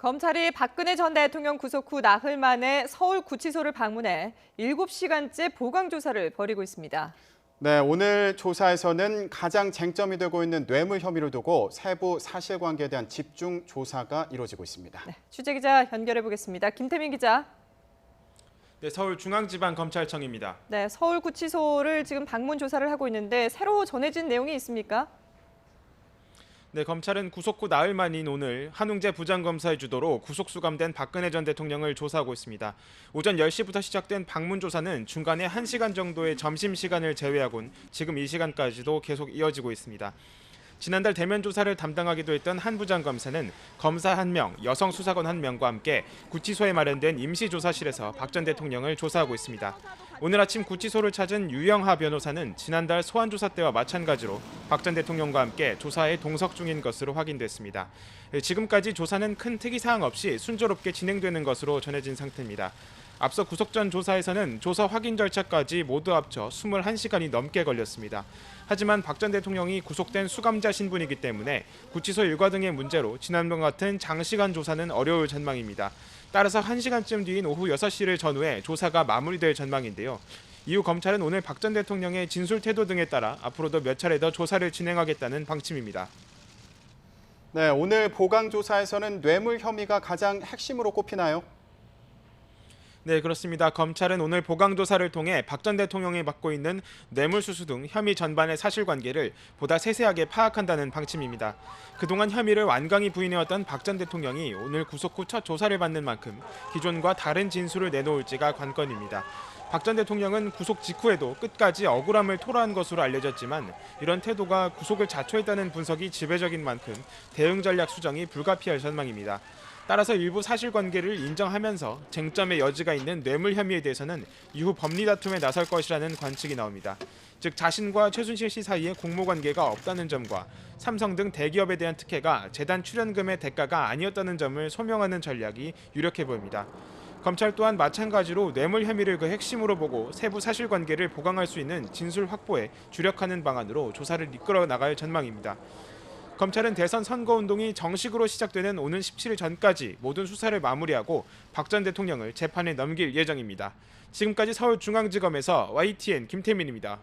검찰이 박근혜 전 대통령 구속 후 나흘 만에 서울구치소를 방문해 7시간째 보강조사를 벌이고 있습니다. 네, 오늘 조사에서는 가장 쟁점이 되고 있는 뇌물 혐의를 두고 세부 사실관계에 대한 집중 조사가 이루어지고 있습니다. 네, 취재기자 연결해 보겠습니다. 김태민 기자. 네, 서울중앙지방검찰청입니다. 네, 서울구치소를 지금 방문 조사를 하고 있는데 새로 전해진 내용이 있습니까? 네, 검찰은 구속 후 나흘 만인 오늘 한웅재 부장검사의 주도로 구속 수감된 박근혜 전 대통령을 조사하고 있습니다. 오전 10시부터 시작된 방문 조사는 중간에 1시간 정도의 점심시간을 제외하곤 지금 이 시간까지도 계속 이어지고 있습니다. 지난달 대면 조사를 담당하기도 했던 한 부장검사는 검사 1명, 여성 수사관 1명과 함께 구치소에 마련된 임시조사실에서 박 전 대통령을 조사하고 있습니다. 오늘 아침 구치소를 찾은 유영하 변호사는 지난달 소환조사 때와 마찬가지로 박 전 대통령과 함께 조사에 동석 중인 것으로 확인됐습니다. 지금까지 조사는 큰 특이사항 없이 순조롭게 진행되는 것으로 전해진 상태입니다. 앞서 구속 전 조사에서는 조사 확인 절차까지 모두 합쳐 21시간이 넘게 걸렸습니다. 하지만 박 전 대통령이 구속된 수감자 신분이기 때문에 구치소 일과 등의 문제로 지난번 같은 장시간 조사는 어려울 전망입니다. 따라서 1시간쯤 뒤인 오후 6시를 전후해 조사가 마무리될 전망인데요. 이후 검찰은 오늘 박 전 대통령의 진술 태도 등에 따라 앞으로도 몇 차례 더 조사를 진행하겠다는 방침입니다. 네, 오늘 보강조사에서는 뇌물 혐의가 가장 핵심으로 꼽히나요? 네, 그렇습니다. 검찰은 오늘 보강조사를 통해 박 전 대통령이 받고 있는 뇌물수수 등 혐의 전반의 사실관계를 보다 세세하게 파악한다는 방침입니다. 그동안 혐의를 완강히 부인해왔던 박 전 대통령이 오늘 구속 후 첫 조사를 받는 만큼 기존과 다른 진술을 내놓을지가 관건입니다. 박 전 대통령은 구속 직후에도 끝까지 억울함을 토로한 것으로 알려졌지만 이런 태도가 구속을 자초했다는 분석이 지배적인 만큼 대응 전략 수정이 불가피할 전망입니다. 따라서 일부 사실관계를 인정하면서 쟁점의 여지가 있는 뇌물 혐의에 대해서는 이후 법리 다툼에 나설 것이라는 관측이 나옵니다. 즉 자신과 최순실 씨 사이에 공모관계가 없다는 점과 삼성 등 대기업에 대한 특혜가 재단 출연금의 대가가 아니었다는 점을 소명하는 전략이 유력해 보입니다. 검찰 또한 마찬가지로 뇌물 혐의를 그 핵심으로 보고 세부 사실관계를 보강할 수 있는 진술 확보에 주력하는 방안으로 조사를 이끌어 나갈 전망입니다. 검찰은 대선 선거운동이 정식으로 시작되는 오는 17일 전까지 모든 수사를 마무리하고 박 전 대통령을 재판에 넘길 예정입니다. 지금까지 서울중앙지검에서 YTN 김태민입니다.